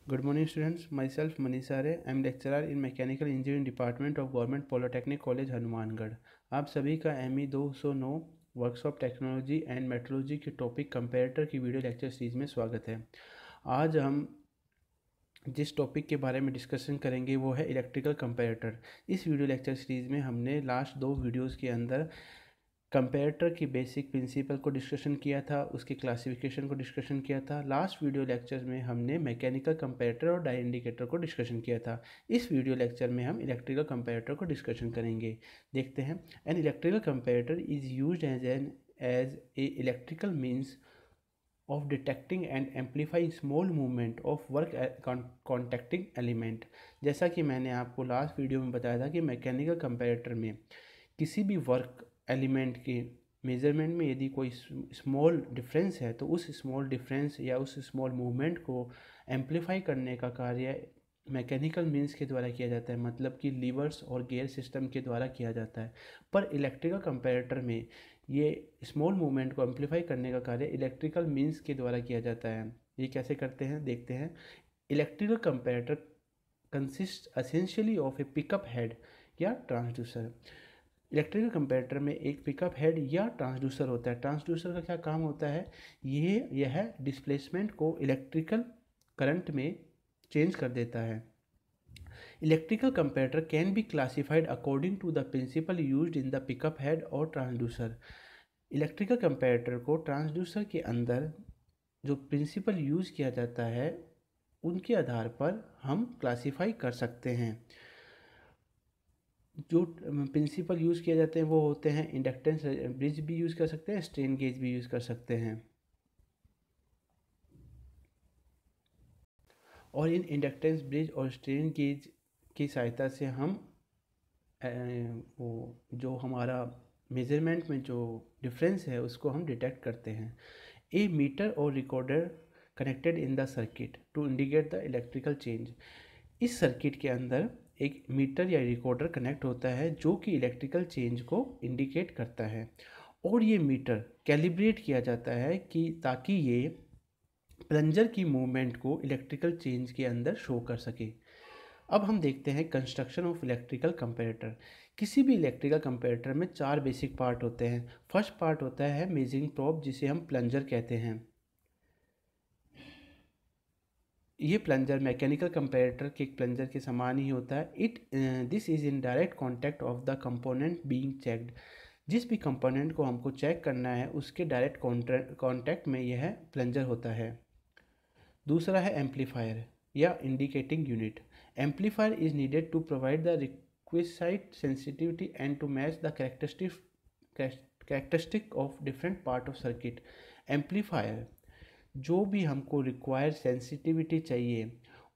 Good morning students, myself Manish Are. I am lecturer in Mechanical Engineering Department of Government Polytechnic College Hanumangarh. आप सभी का ME 209 workshop technology and metrology के topic comparator की video lecture series में स्वागत है। आज हम जिस टॉपिक के बारे में डिस्कशन करेंगे वो है इलेक्ट्रिकल कंपैरेटर। इस वीडियो लेक्चर सीरीज़ में हमने लास्ट 2 वीडियोज़ के अंदर कंपैरेटर की बेसिक प्रिंसिपल को डिस्कशन किया था, उसके क्लासिफिकेशन को डिस्कशन किया था। लास्ट वीडियो लेक्चर में हमने मैकेनिकल कंपैरेटर और डाई इंडिकेटर को डिस्कशन किया था। इस वीडियो लेक्चर में हम इलेक्ट्रिकल कंपैरेटर को डिस्कशन करेंगे। देखते हैं। An electrical comparator is used as a electrical means of detecting and amplifying small movement of work contacting element। जैसा कि मैंने आपको लास्ट वीडियो में बताया था कि मैकेनिकल कंपैरेटर में किसी भी वर्क एलिमेंट के मेज़रमेंट में यदि कोई स्मॉल डिफरेंस है तो उस स्मॉल डिफरेंस या उस स्मॉल मूवमेंट को एम्पलीफाई करने का कार्य मैकेनिकल मीन्स के द्वारा किया जाता है, मतलब कि लीवर्स और गियर सिस्टम के द्वारा किया जाता है। पर इलेक्ट्रिकल कंपैरेटर में ये स्मॉल मूवमेंट को एम्पलीफाई करने का कार्य इलेक्ट्रिकल मीन्स के द्वारा किया जाता है। ये कैसे करते हैं देखते हैं। Electrical comparator consist essentially of A pickup head या ट्रांसड्यूसर। इलेक्ट्रिकल कंपैरेटर में एक पिकअप हेड या ट्रांसड्यूसर होता है। ट्रांसड्यूसर का क्या काम होता है? यह डिस्प्लेसमेंट को इलेक्ट्रिकल करंट में चेंज कर देता है। Electrical comparator can be classified according to the principle used in the pickup head और ट्रांसड्यूसर। इलेक्ट्रिकल कंपैरेटर को ट्रांसड्यूसर के अंदर जो प्रिंसिपल यूज़ किया जाता है उनके आधार पर हम क्लासिफाई कर सकते हैं। जो प्रिंसिपल यूज़ किए जाते हैं वो होते हैं इंडक्टेंस ब्रिज भी यूज़ कर सकते हैं, स्ट्रेन गेज भी यूज़ कर सकते हैं। और इन इंडक्टेंस ब्रिज और स्ट्रेन गेज की सहायता से हम वो जो हमारा मेज़रमेंट में जो डिफरेंस है उसको हम डिटेक्ट करते हैं। ए मीटर और recorder connected in the circuit to indicate the electrical change. इस सर्किट के अंदर एक मीटर या रिकॉर्डर कनेक्ट होता है जो कि इलेक्ट्रिकल चेंज को इंडिकेट करता है, और ये मीटर कैलिब्रेट किया जाता है कि ताकि ये प्लंजर की मूवमेंट को इलेक्ट्रिकल चेंज के अंदर शो कर सके। अब हम देखते हैं कंस्ट्रक्शन ऑफ इलेक्ट्रिकल कंपैरेटर। किसी भी इलेक्ट्रिकल कंपैरेटर में 4 बेसिक पार्ट होते हैं। फर्स्ट पार्ट होता है मेजरिंग प्रोब, जिसे हम प्लंजर कहते हैं। ये प्लंजर मैकेनिकल कंपैरेटर के प्लंजर के समान ही होता है। This is in direct contact of the component being checked. जिस भी कंपोनेंट को हमको चेक करना है उसके डायरेक्ट कॉन्टैक्ट में यह प्लंजर होता है। दूसरा है एम्पलीफायर या indicating unit. Amplifier is needed to provide the requisite sensitivity and to match the characteristic of different part of circuit. Amplifier जो भी हमको रिक्वायर्ड सेंसिटिविटी चाहिए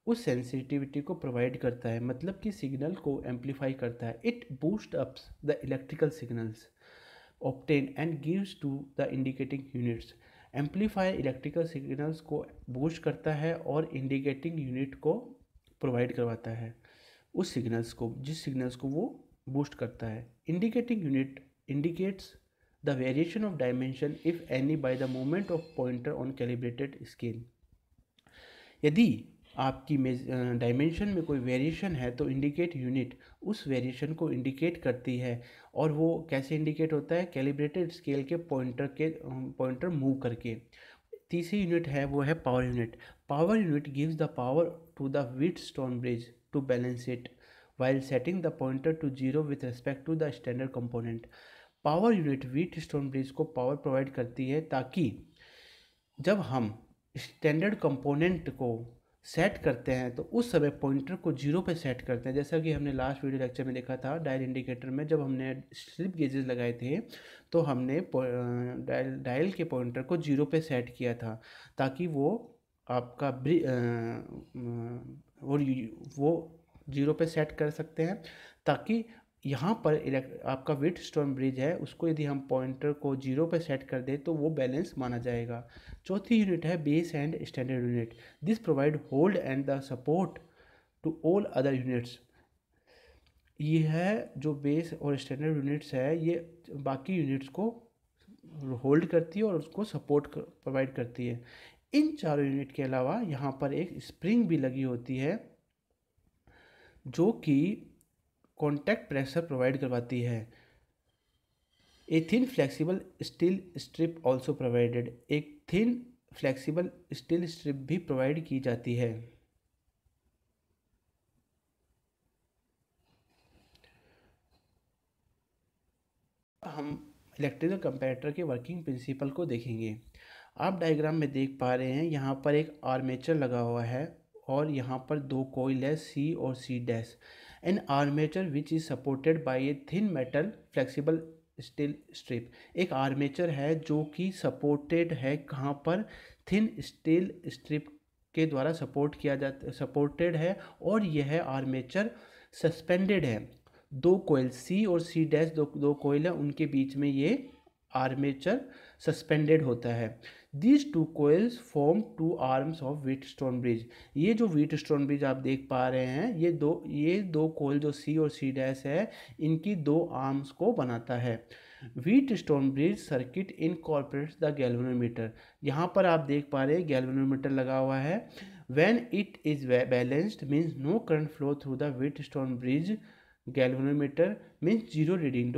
उस सेंसिटिविटी को प्रोवाइड करता है, मतलब कि सिग्नल को एम्पलीफाई करता है। It boost ups the electrical signals obtain and gives to the indicating units. Amplifier electrical signals को बूस्ट करता है और इंडिकेटिंग यूनिट को प्रोवाइड करवाता है उस सिग्नल्स को, जिस सिग्नल्स को वो बूस्ट करता है। Indicating unit indicates the variation of dimension if any by the movement of pointer on calibrated scale। यदि आपकी डायमेंशन में कोई वेरिएशन है तो इंडिकेट यूनिट उस वेरिएशन को इंडिकेट करती है। और वो कैसे इंडिकेट होता है? कैलिब्रेटेड स्केल के पॉइंटर मूव करके। तीसरी यूनिट है वो है power unit. Power unit gives the power to the Wheatstone bridge to balance it while setting the pointer to 0 with respect to the standard component। Power unit Wheatstone bridge को power provide करती है ताकि जब हम standard component को set करते हैं तो उस समय पॉइंटर को 0 पे सेट करते हैं। जैसा कि हमने लास्ट वीडियो लेक्चर में देखा था, डायल इंडिकेटर में जब हमने स्लिप गेजेस लगाए थे तो हमने डायल के पॉइंटर को 0 पे सेट किया था ताकि वो आपका और वो 0 पे सेट कर सकते हैं, ताकि यहाँ पर आपका व्हीटस्टोन ब्रिज है उसको यदि हम पॉइंटर को 0 पे सेट कर दें तो वो बैलेंस माना जाएगा। चौथी यूनिट है base and standard unit. This provide hold and the support to all other units. ये है जो बेस और स्टैंडर्ड यूनिट्स है, ये बाकी यूनिट्स को होल्ड करती है और उसको सपोर्ट प्रोवाइड करती है। इन चारों यूनिट के अलावा यहाँ पर एक स्प्रिंग भी लगी होती है जो कि कॉन्टैक्ट प्रेशर प्रोवाइड करवाती है। A thin flexible steel strip also provided, एक थिन फ्लेक्सिबल स्टील स्ट्रिप भी प्रोवाइड की जाती है। हम इलेक्ट्रिकल कंपैरेटर के वर्किंग प्रिंसिपल को देखेंगे। आप डायग्राम में देख पा रहे हैं यहाँ पर एक आर्मेचर लगा हुआ है और यहाँ पर दो कॉइल है C और C'। An armature which is supported by a thin metal flexible steel strip, एक आर्मेचर है जो कि सपोर्टेड है कहाँ पर, थिन स्टील स्ट्रिप के द्वारा सपोर्टेड है और यह आर्मेचर सस्पेंडेड है। दो कोयल C और C', दो कोयल है, उनके बीच में ये आर्मेचर सस्पेंडेड होता है। These two coils form two arms of Wheatstone bridge, ये जो व्हीटस्टोन ब्रिज आप देख पा रहे हैं ये दो कोयल जो C और C' है, इनकी दो आर्म्स को बनाता है। Wheatstone bridge circuit incorporates the galvanometer, यहाँ पर आप देख पा रहे हैं गैल्वेनोमीटर लगा हुआ है। When it is balanced means no current flow through the Wheatstone bridge galvanometer means zero reading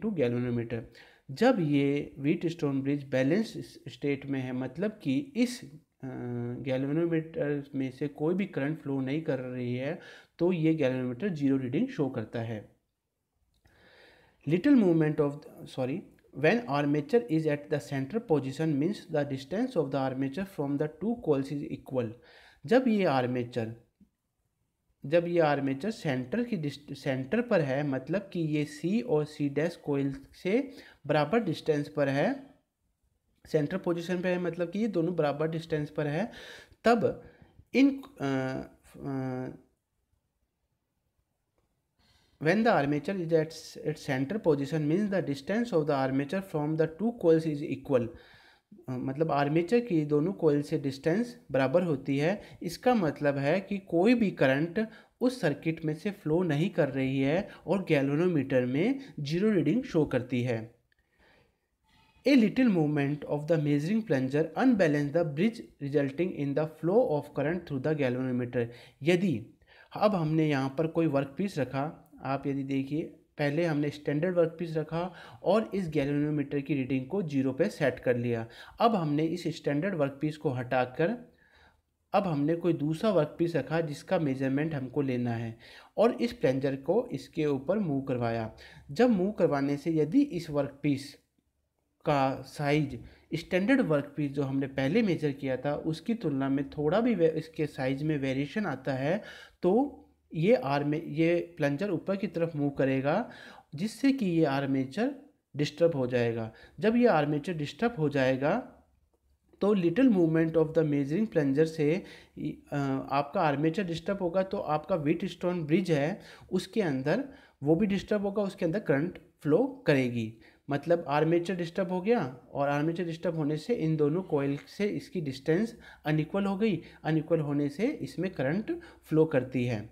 to galvanometer. जब ये व्हीटस्टोन ब्रिज बैलेंस स्टेट में है, मतलब कि इस गैल्वेनोमीटर में से कोई भी करंट फ्लो नहीं कर रही है, तो ये गैल्वेनोमीटर जीरो रीडिंग शो करता है। Little movement when armature is at the center position means the distance of the armature from the two coils is equal। जब ये आर्मेचर सेंटर पर है, मतलब कि ये C और C' कोयल से बराबर डिस्टेंस पर है, सेंटर पोजीशन पे है, मतलब कि ये दोनों बराबर डिस्टेंस पर है, तब when the armature is at its center position means the distance of the armature from the two coils is equal। मतलब आर्मेचर की दोनों कोयल से डिस्टेंस बराबर होती है। इसका मतलब है कि कोई भी करंट उस सर्किट में से फ्लो नहीं कर रही है और गैल्वेनोमीटर में जीरो रीडिंग शो करती है। A little movement of the measuring plunger unbalance the bridge resulting in the flow of current through the galvanometer. यदि अब हमने यहाँ पर कोई वर्क पीस रखा, आप यदि देखिए पहले हमने स्टैंडर्ड वर्क पीस रखा और इस गैल्वेनोमीटर की रीडिंग को 0 पे सेट कर लिया। अब हमने इस स्टैंडर्ड वर्क पीस को हटाकर अब हमने कोई दूसरा वर्क पीस रखा जिसका मेजरमेंट हमको लेना है और इस प्लंजर को इसके ऊपर मूव करवाया। जब मूव करवाने से यदि इस वर्क पीस का साइज स्टैंडर्ड वर्क पीस जो हमने पहले मेजर किया था उसकी तुलना में थोड़ा भी इसके साइज में वेरिएशन आता है, तो ये प्लंजर ऊपर की तरफ मूव करेगा, जिससे कि ये आर्मेचर डिस्टर्ब हो जाएगा। जब ये आर्मेचर डिस्टर्ब हो जाएगा तो little movement of the measuring plunger से आपका आर्मेचर डिस्टर्ब होगा, तो आपका व्हीटस्टोन ब्रिज है उसके अंदर वो भी डिस्टर्ब होगा, उसके अंदर करंट फ्लो करेगी। मतलब आर्मेचर डिस्टर्ब हो गया और आर्मेचर डिस्टर्ब होने से इन दोनों कॉइल से इसकी डिस्टेंस अनइक्वल हो गई, अनइक्वल होने से इसमें करंट फ्लो करती है।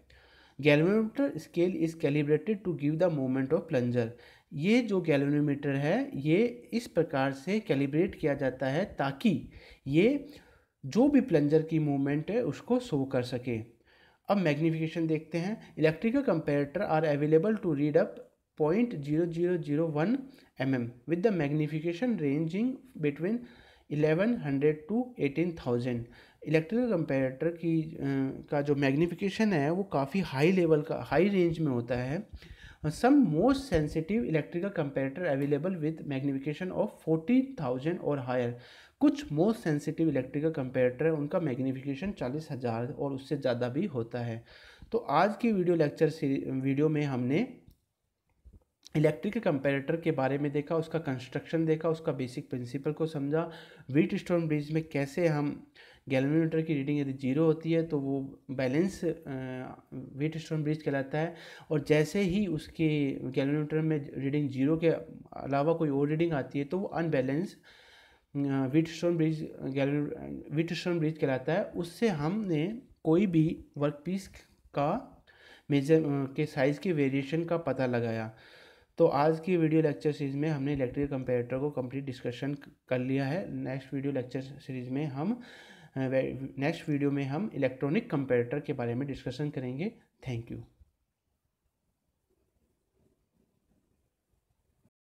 Galvanometer scale is calibrated to give the movement of plunger, ये जो गैल्वेनोमीटर है ये इस प्रकार से कैलिब्रेट किया जाता है ताकि ये जो भी प्लंजर की मूवमेंट है उसको शो कर सके। अब मैग्नीफिकेशन देखते हैं। Electrical comparator are available to read up 0.0001 mm with the magnification ranging between 1100 to 18,000। Electrical comparator की का जो मैग्नीफिकेशन है वो काफ़ी हाई लेवल का, हाई रेंज में होता है। Some most sensitive electrical comparator available with magnification of 40,000 और हायर। कुछ मोस्ट सेंसिटिव इलेक्ट्रिकल कंपैरेटर है उनका मैग्नीफिकेशन 40,000 और उससे ज़्यादा भी होता है। तो आज की वीडियो में हमने इलेक्ट्रिकल कंपैरेटर के बारे में देखा, उसका कंस्ट्रक्शन देखा, उसका बेसिक प्रिंसिपल को समझा। व्हीटस्टोन ब्रिज में कैसे हम गैल्वेनोमीटर की रीडिंग यदि 0 होती है तो वो बैलेंस व्हीटस्टोन ब्रिज कहलाता है, और जैसे ही उसके गैल्वेनोमीटर में रीडिंग 0 के अलावा कोई और रीडिंग आती है तो वो अनबैलेंस व्हीटस्टोन ब्रिज कहलाता है। उससे हमने कोई भी वर्क पीस का मेजर के साइज़ के वेरिएशन का पता लगाया। तो आज की वीडियो लेक्चर सीरीज़ में हमने इलेक्ट्रिकल कंपैरेटर को कंप्लीट डिस्कशन कर लिया है। नेक्स्ट वीडियो लेक्चर सीरीज़ में हम इलेक्ट्रॉनिक कंपैरेटर के बारे में डिस्कशन करेंगे। Thank you.